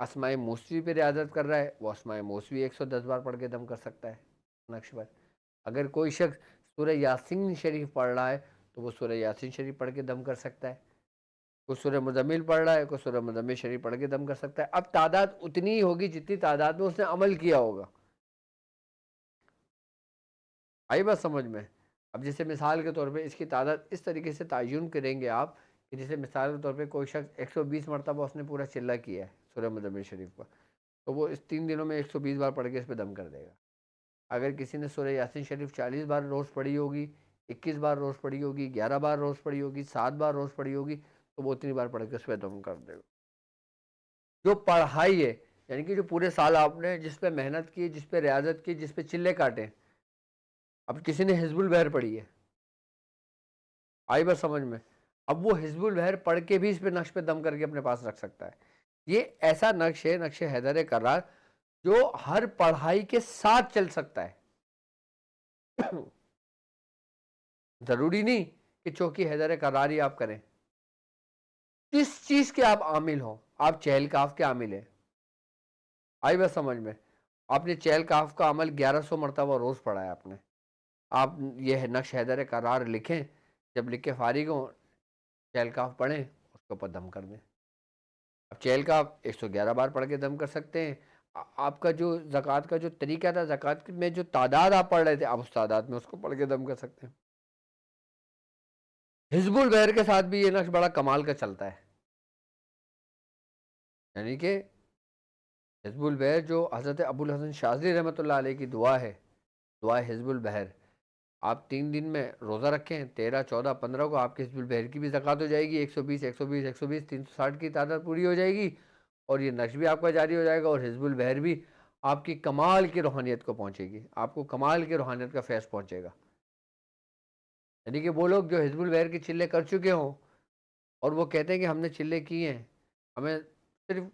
اسماء موسوی پہ ریاضت کر رہا ہے، وہ اسماء موسوی 110 بار پڑھ کے دم کر سکتا ہے نقش پر۔ اگر کوئی شخص سورہ یاسین شریف پڑھ رہا ہے تو وہ سورہ یاسین شریف پڑھ کے دم کر سکتا ہے۔ کوئی سورہ مزمل پڑھ رہا ہے، کوئی سورہ مزمل شریف پڑھ کے دم کر سکتا ہے۔ اب تعداد اتنی ہی ہوگی جتنی تعداد میں اس نے عمل کیا ہوگا۔ آئی بات سمجھ میں؟ اب جیسے مثال کے طور پہ اس کی تعداد اس طریقے سے تعین کریں گے آپ کہ جیسے مثال کے طور پہ کوئی شخص 120 مرتبہ اس نے پورا چلہ کیا ہے سورہ مزمل شریف پر، تو وہ اس 3 دنوں میں 120 بار پڑھ کے اس پہ دم کر دے گا۔ اگر کسی نے سورہ یاسین شریف 40 بار روز پڑھی ہوگی، 21 بار روز پڑھی ہوگی، 11 بار روز پڑھی ہوگی، 7 بار روز پڑھی ہوگی، تو وہ اتنی بار پڑھ کے اس پہ دم کر دے گا۔ جو پڑھائی ہے، یعنی کہ جو پورے سال آپ نے جس پہ محنت کی، جس پہ ریاضت کی، جس پہ چلے کاٹے، اب کسی نے حزب البحر پڑھی ہے، آئی بس سمجھ میں؟ اب وہ حزب البحر پڑھ کے بھی اس پہ نقش پہ دم کر کے اپنے پاس رکھ سکتا ہے۔ یہ ایسا نقش ہے، نقش حیدر کرار، جو ہر پڑھائی کے ساتھ چل سکتا ہے۔ ضروری نہیں کہ چوکی حیدر کرار ہی آپ کریں، کس چیز کے آپ عامل ہوں۔ آپ چہل کاف کے عامل ہیں، آئی بس سمجھ میں؟ آپ نے چہل کاف کا عمل 1100 مرتبہ روز پڑھا ہے آپ نے، آپ یہ نقش حیدر کرار لکھیں، جب لکھ کے فارغ ہوں چہل کاف پڑھیں، اس کے اوپر دم کر دیں۔ اب چہل کاف 111 بار پڑھ کے دم کر سکتے ہیں۔ آپ کا جو زکوٰۃ کا جو طریقہ تھا، زکوٰۃ میں جو تعداد آپ پڑھ رہے تھے، آپ اس تعداد میں اس کو پڑھ کے دم کر سکتے ہیں۔ حزب البحر کے ساتھ بھی یہ نقش بڑا کمال کا چلتا ہے، یعنی کہ حزب البحر جو حضرت ابو الحسن شاذلی رحمۃ اللہ علیہ کی دعا ہے، دعا حزب البحر، آپ 3 دن میں روزہ رکھیں، 13، 14، 15 کو آپ کے حزب البحر کی بھی زکوٰۃ ہو جائے گی، 120، 120، 120، 360 کی تعداد پوری ہو جائے گی، اور یہ نقش بھی آپ کا جاری ہو جائے گا، اور حزب البحر بھی آپ کی کمال کی روحانیت کو پہنچے گی، آپ کو کمال کی روحانیت کا فیض پہنچے گا۔ یعنی کہ وہ لوگ جو حزب البحر کے چلے کر چکے ہوں اور وہ کہتے ہیں کہ ہم نے چلے کیے ہیں، ہمیں صرف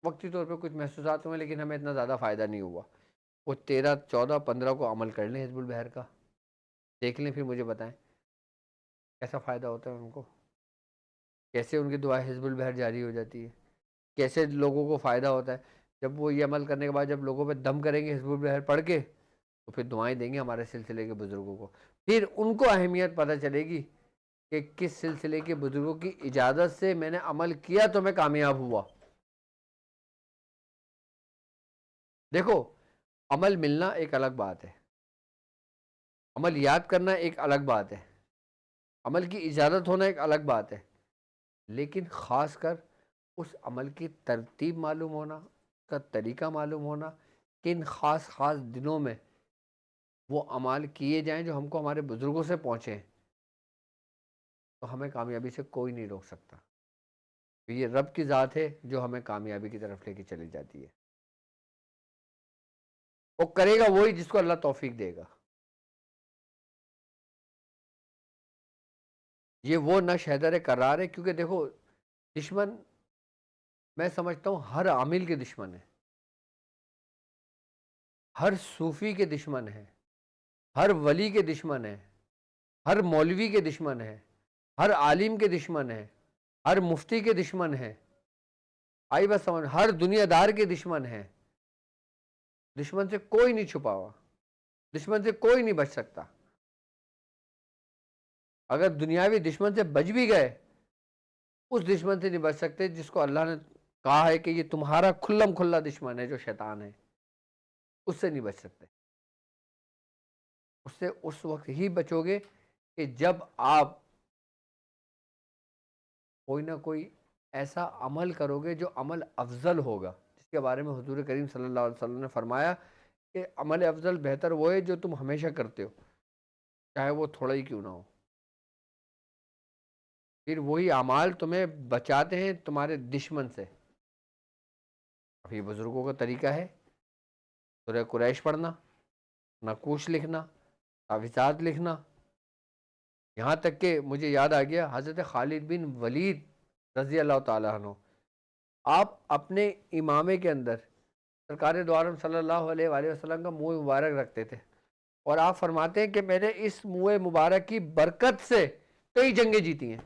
وقتی طور پہ کچھ محسوسات ہوئے لیکن ہمیں اتنا زیادہ فائدہ نہیں ہوا، وہ 13، 14، 15 کو عمل کر لیں حزب البحر کا، دیکھ لیں، پھر مجھے بتائیں کیسا فائدہ ہوتا ہے ان کو، کیسے ان کی دعا حزب البحر جاری ہو جاتی ہے، کیسے لوگوں کو فائدہ ہوتا ہے۔ جب وہ یہ عمل کرنے کے بعد جب لوگوں پہ دم کریں گے حزب البحر پڑھ کے، تو پھر دعائیں دیں گے ہمارے سلسلے کے بزرگوں کو، پھر ان کو اہمیت پتہ چلے گی کہ کس سلسلے کے بزرگوں کی اجازت سے میں نے عمل کیا تو میں کامیاب ہوا۔ دیکھو، عمل ملنا ایک الگ بات ہے، عمل یاد کرنا ایک الگ بات ہے، عمل کی اجازت ہونا ایک الگ بات ہے، لیکن خاص کر اس عمل کی ترتیب معلوم ہونا، اس کا طریقہ معلوم ہونا، کن خاص خاص دنوں میں وہ اعمال کیے جائیں جو ہم کو ہمارے بزرگوں سے پہنچیں، تو ہمیں کامیابی سے کوئی نہیں روک سکتا۔ یہ رب کی ذات ہے جو ہمیں کامیابی کی طرف لے کے چلی جاتی ہے، وہ کرے گا وہی جس کو اللہ توفیق دے گا۔ یہ وہ نقش حیدر کرار ہے، کیونکہ دیکھو دشمن، میں سمجھتا ہوں ہر عامل کے دشمن ہے، ہر صوفی کے دشمن ہے، ہر ولی کے دشمن ہے، ہر مولوی کے دشمن ہے، ہر عالم کے دشمن ہے، ہر مفتی کے دشمن ہے، آئی بس سمجھ، ہر دنیا دار کے دشمن ہے۔ دشمن سے کوئی نہیں چھپا ہوا، دشمن سے کوئی نہیں بچ سکتا۔ اگر دنیاوی دشمن سے بچ بھی گئے، اس دشمن سے نہیں بچ سکتے جس کو اللہ نے کہا ہے کہ یہ تمہارا کھلم کھلا دشمن ہے، جو شیطان ہے، اس سے نہیں بچ سکتے۔ اس سے اس وقت ہی بچو گے کہ جب آپ کوئی نہ کوئی ایسا عمل کرو گے جو عمل افضل ہوگا، جس کے بارے میں حضور کریم صلی اللہ علیہ وسلم نے فرمایا کہ عمل افضل بہتر وہ ہے جو تم ہمیشہ کرتے ہو، چاہے وہ تھوڑا ہی کیوں نہ ہو۔ پھر وہی اعمال تمہیں بچاتے ہیں تمہارے دشمن سے۔ اب یہ بزرگوں کا طریقہ ہے، سورہ قریش پڑھنا، نقوش لکھنا، تعویذات لکھنا، یہاں تک کہ مجھے یاد آ گیا حضرت خالد بن ولید رضی اللہ تعالیٰ عنہ، آپ اپنے امامے کے اندر سرکار دو عالم صلی اللہ علیہ وآلہ وسلم کا منہ مبارک رکھتے تھے، اور آپ فرماتے ہیں کہ میں نے اس منہ مبارک کی برکت سے کئی جنگیں جیتی ہیں۔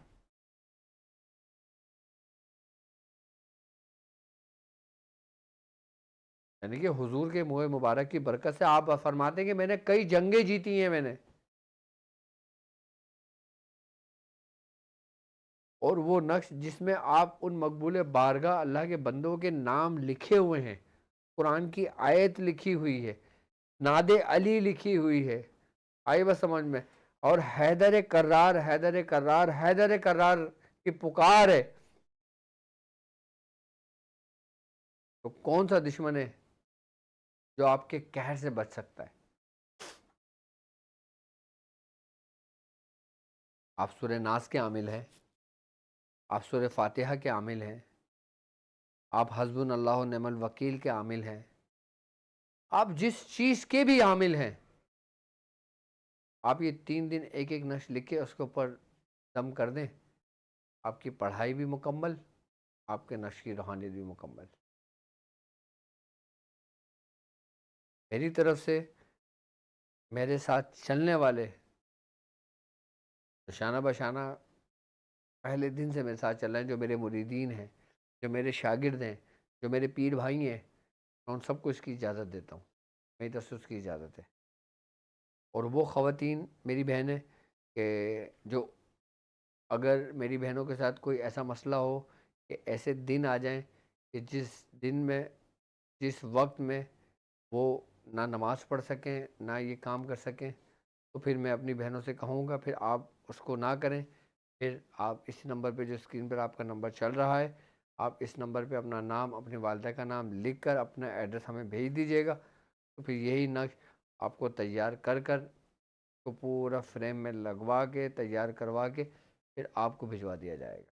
یعنی کہ حضور کے منہ مبارک کی برکت سے آپ فرماتے ہیں کہ میں نے کئی جنگیں جیتی ہیں میں نے، اور وہ نقش جس میں آپ ان مقبول بارگاہ اللہ کے بندوں کے نام لکھے ہوئے ہیں، قرآن کی آیت لکھی ہوئی ہے، ناد علی لکھی ہوئی ہے، آئی بس سمجھ میں، اور حیدر کرار حیدر کرار حیدر کرار کی پکار ہے، تو کون سا دشمن ہے جو آپ کے قہر سے بچ سکتا ہے؟ آپ سورہ ناس کے عامل ہیں، آپ سورہ فاتحہ کے عامل ہیں، آپ حسبنا اللہ و نعم الوکیل کے عامل ہیں، آپ جس چیز کے بھی عامل ہیں، آپ یہ 3 دن ایک ایک نقش لکھ کے اس کے اوپر دم کر دیں، آپ کی پڑھائی بھی مکمل، آپ کے نقش کی روحانیت بھی مکمل۔ میری طرف سے میرے ساتھ چلنے والے شانہ بشانہ پہلے دن سے میرے ساتھ چل رہے ہیں، جو میرے مریدین ہیں، جو میرے شاگرد ہیں، جو میرے پیر بھائی ہیں، میں ان سب کو اس کی اجازت دیتا ہوں، میری طرف سے اس کی اجازت ہے۔ اور وہ خواتین میری بہنیں کہ جو اگر میری بہنوں کے ساتھ کوئی ایسا مسئلہ ہو کہ ایسے دن آ جائیں کہ جس دن میں جس وقت میں وہ نہ نماز پڑھ سکیں نہ یہ کام کر سکیں، تو پھر میں اپنی بہنوں سے کہوں گا پھر آپ اس کو نہ کریں، پھر آپ اس نمبر پہ جو اسکرین پر آپ کا نمبر چل رہا ہے، آپ اس نمبر پہ اپنا نام اپنی والدہ کا نام لکھ کر اپنا ایڈریس ہمیں بھیج دیجیے گا، تو پھر یہی نقش آپ کو تیار کر کر کو پورا فریم میں لگوا کے تیار کروا کے پھر آپ کو بھجوا دیا جائے گا،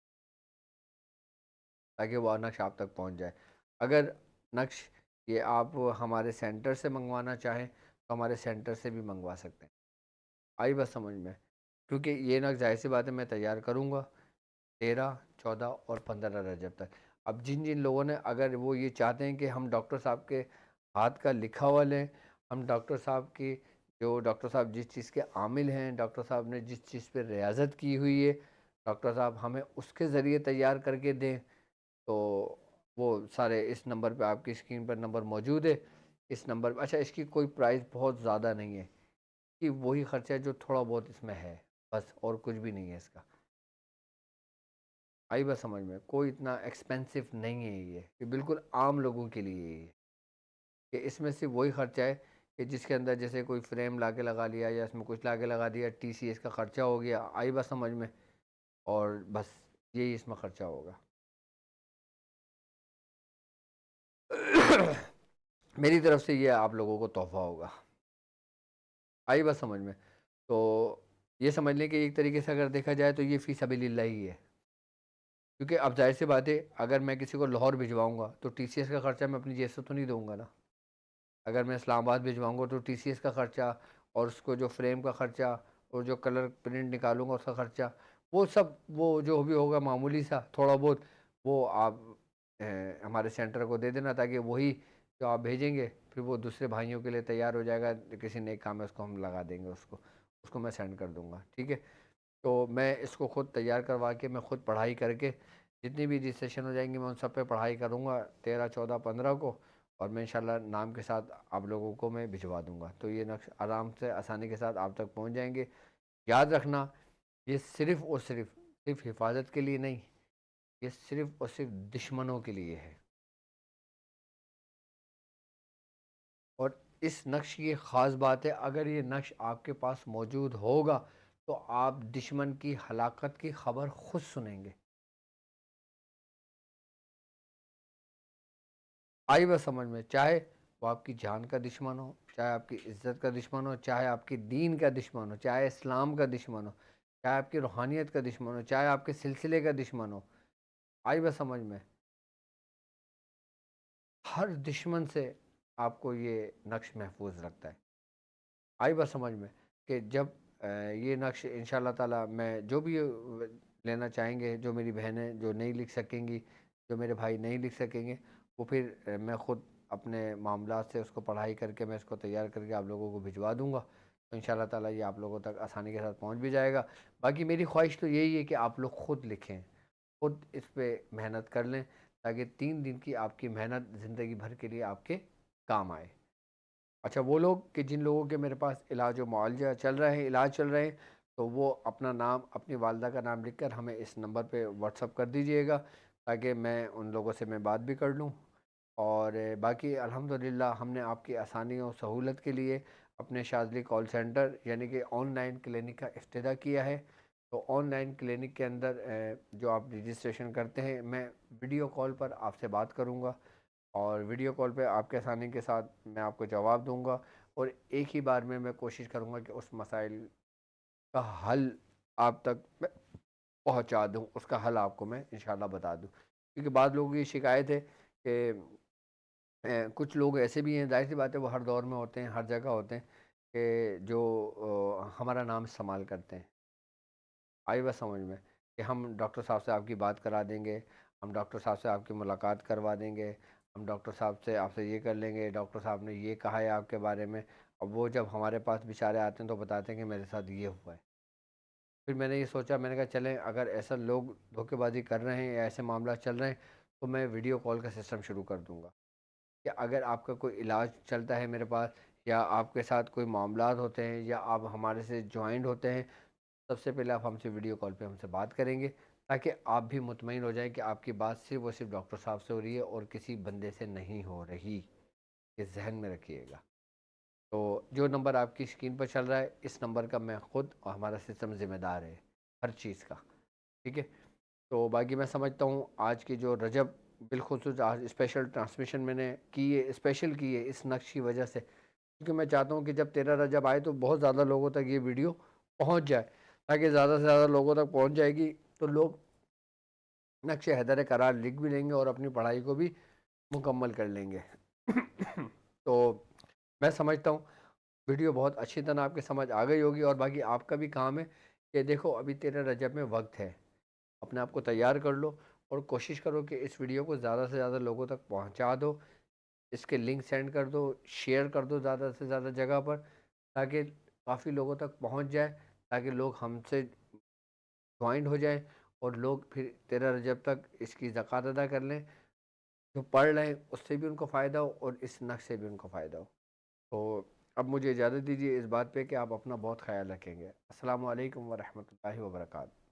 تاکہ وہ نقش آپ تک پہنچ جائے۔ اگر نقش یہ آپ ہمارے سینٹر سے منگوانا چاہیں تو ہمارے سینٹر سے بھی منگوا سکتے ہیں، آئی بس سمجھ میں، کیونکہ یہ نقش ظاہر سی بات ہے میں تیار کروں گا 13، 14 اور 15 رجب تک۔ اب جن جن لوگوں نے اگر وہ یہ چاہتے ہیں کہ ہم ڈاکٹر صاحب کے ہاتھ کا لکھا ہوا لیں، ہم ڈاکٹر صاحب کی جو ڈاکٹر صاحب جس چیز کے عامل ہیں، ڈاکٹر صاحب نے جس چیز پہ ریاضت کی ہوئی ہے، ڈاکٹر صاحب ہمیں اس کے ذریعے تیار کر کے دیں، تو وہ سارے اس نمبر پہ آپ کی اسکرین پر نمبر موجود ہے، اس نمبر پہ۔ اچھا، اس کی کوئی پرائز بہت زیادہ نہیں ہے، کہ وہی خرچہ جو تھوڑا بہت اس میں ہے بس، اور کچھ بھی نہیں ہے اس کا، آئی بس سمجھ میں، کوئی اتنا ایکسپینسو نہیں ہے یہ بالکل عام لوگوں کے لیے یہ، کہ اس میں صرف وہی خرچہ ہے کہ جس کے اندر جیسے کوئی فریم لا کے لگا لیا یا اس میں کچھ لا کے لگا دیا، ٹی سی ایس کا خرچہ ہو گیا، آئی بس سمجھ میں، اور بس یہی اس میں خرچہ ہوگا۔ میری طرف سے یہ آپ لوگوں کو تحفہ ہوگا، آئی بس سمجھ میں، تو یہ سمجھ لیں کہ ایک طریقے سے اگر دیکھا جائے تو یہ فی سبیل اللہ ہی ہے، کیونکہ اب ظاہر سی بات ہے اگر میں کسی کو لاہور بھجواؤں گا تو ٹی سی ایس کا خرچہ میں اپنی جیب سے تو نہیں دوں گا نا، اگر میں اسلام آباد بھجواؤں گا تو ٹی سی ایس کا خرچہ اور اس کو جو فریم کا خرچہ اور جو کلر پرنٹ نکالوں گا اس کا خرچہ، وہ سب وہ جو بھی ہوگا معمولی سا تھوڑا بہت، وہ آپ ہمارے سینٹر کو دے دینا، تاکہ وہی جو آپ بھیجیں گے پھر وہ دوسرے بھائیوں کے لیے تیار ہو جائے گا، کسی نیک کام میں اس کو ہم لگا دیں گے، اس کو میں سینڈ کر دوں گا، ٹھیک ہے؟ تو میں اس کو خود تیار کروا کے میں خود پڑھائی کر کے جتنی بھی رجسٹریشن ہو جائیں گی میں ان سب پہ پڑھائی کروں گا 13، 14، 15 کو، اور میں انشاءاللہ نام کے ساتھ آپ لوگوں کو میں بھجوا دوں گا، تو یہ نقش آرام سے آسانی کے ساتھ آپ تک پہنچ جائیں گے۔ یاد رکھنا، یہ صرف اور صرف حفاظت کے لیے نہیں، یہ صرف اور صرف دشمنوں کے لیے ہے، اور اس نقش کی خاص بات ہے اگر یہ نقش آپ کے پاس موجود ہوگا تو آپ دشمن کی ہلاکت کی خبر خود سنیں گے، آئی بات سمجھ میں؟ چاہے وہ آپ کی جان کا دشمن ہو، چاہے آپ کی عزت کا دشمن ہو، چاہے آپ کی دین کا دشمن ہو، چاہے اسلام کا دشمن ہو، چاہے آپ کی روحانیت کا دشمن ہو، چاہے آپ کے سلسلے کا دشمن ہو، آئی بات سمجھ میں؟ ہر دشمن سے آپ کو یہ نقش محفوظ رکھتا ہے۔ آئی بات سمجھ میں؟ کہ جب یہ نقش انشاءاللہ تعالی میں جو بھی لینا چاہیں گے، جو میری بہنیں جو نہیں لکھ سکیں گی، جو میرے بھائی نہیں لکھ سکیں گے، وہ پھر میں خود اپنے معاملات سے اس کو پڑھائی کر کے میں اس کو تیار کر کے آپ لوگوں کو بھجوا دوں گا، تو انشاءاللہ تعالی یہ آپ لوگوں تک آسانی کے ساتھ پہنچ بھی جائے گا۔ باقی میری خواہش تو یہی ہے کہ آپ لوگ خود لکھیں، خود اس پہ محنت کر لیں، تاکہ 3 دن کی آپ کی محنت زندگی بھر کے لیے آپ کے کام آئے۔ اچھا، وہ لوگ کہ جن لوگوں کے میرے پاس علاج و معالجہ چل رہے ہیں، علاج چل رہے ہیں، تو وہ اپنا نام، اپنی والدہ کا نام لکھ کر ہمیں اس نمبر پہ واٹس اپ کر دیجئے گا، تاکہ میں ان لوگوں سے میں بات بھی کر لوں۔ اور باقی الحمدللہ ہم نے آپ کی آسانی و سہولت کے لیے اپنے شاذلی کال سینٹر یعنی کہ آن لائن کلینک کا افتتاح کیا ہے۔ تو آن لائن کلینک کے اندر جو آپ رجسٹریشن کرتے ہیں، میں ویڈیو کال پر آپ سے بات کروں گا، اور ویڈیو کال پہ آپ کے آسانی کے ساتھ میں آپ کو جواب دوں گا، اور ایک ہی بار میں کوشش کروں گا کہ اس مسائل کا حل آپ تک میں پہنچا دوں، اس کا حل آپ کو میں انشاءاللہ بتا دوں۔ کیونکہ بعض لوگوں کی شکایت ہے کہ کچھ لوگ ایسے بھی ہیں، ظاہر سی بات ہے وہ ہر دور میں ہوتے ہیں، ہر جگہ ہوتے ہیں، کہ جو ہمارا نام استعمال کرتے ہیں۔ آئی بات سمجھ میں؟ کہ ہم ڈاکٹر صاحب سے آپ کی بات کرا دیں گے، ہم ڈاکٹر صاحب سے آپ کی ملاقات کروا دیں گے، ہم ڈاکٹر صاحب سے آپ سے یہ کر لیں گے، ڈاکٹر صاحب نے یہ کہا ہے آپ کے بارے میں۔ اب وہ جب ہمارے پاس بیچارے آتے ہیں تو بتاتے ہیں کہ میرے ساتھ یہ ہوا ہے۔ پھر میں نے یہ سوچا، میں نے کہا چلیں اگر ایسا لوگ دھوکے بازی کر رہے ہیں یا ایسے معاملات چل رہے ہیں، تو میں ویڈیو کال کا سسٹم شروع کر دوں گا، کہ اگر آپ کا کوئی علاج چلتا ہے میرے پاس، یا آپ کے ساتھ کوئی معاملات ہوتے ہیں، یا آپ ہمارے سے جوائنٹ ہوتے ہیں، سب سے پہلے آپ ہم سے ویڈیو کال پہ ہم سے بات کریں گے، تاکہ آپ بھی مطمئن ہو جائیں کہ آپ کی بات صرف اور صرف ڈاکٹر صاحب سے ہو رہی ہے اور کسی بندے سے نہیں ہو رہی۔ یہ ذہن میں رکھیے گا۔ تو جو نمبر آپ کی اسکرین پر چل رہا ہے، اس نمبر کا میں خود اور ہمارا سسٹم ذمہ دار ہے ہر چیز کا، ٹھیک ہے؟ تو باقی میں سمجھتا ہوں آج کی جو رجب بالخصوص آج اسپیشل ٹرانسمیشن میں نے کی ہے، اسپیشل کی ہے اس نقش کی وجہ سے، کیونکہ میں چاہتا ہوں کہ جب 13 رجب آئے تو بہت زیادہ لوگوں تک یہ ویڈیو پہنچ جائے، تاکہ زیادہ سے زیادہ لوگوں تک پہنچ جائے گی تو لوگ نقش حیدر قرار لکھ بھی لیں گے اور اپنی پڑھائی کو بھی مکمل کر لیں گے۔ تو میں سمجھتا ہوں ویڈیو بہت اچھی طرح آپ کے سمجھ آ گئی ہوگی، اور باقی آپ کا بھی کام ہے کہ دیکھو ابھی 13 رجب میں وقت ہے، اپنے آپ کو تیار کر لو، اور کوشش کرو کہ اس ویڈیو کو زیادہ سے زیادہ لوگوں تک پہنچا دو، اس کے لنک سینڈ کر دو، شیئر کر دو زیادہ سے زیادہ جگہ پر، تاکہ کافی لوگوں تک پہنچ جائے، تاکہ لوگ ہم سے جوائنٹ ہو جائیں، اور لوگ پھر 13 رجب تک اس کی زکوٰۃ ادا کر لیں، جو پڑھ رہے ہیں اس سے بھی ان کو فائدہ ہو اور اس نقش سے بھی ان کو فائدہ ہو۔ تو اب مجھے اجازت دیجیے اس بات پہ کہ آپ اپنا بہت خیال رکھیں گے۔ السلام علیکم ورحمۃ اللہ وبرکاتہ۔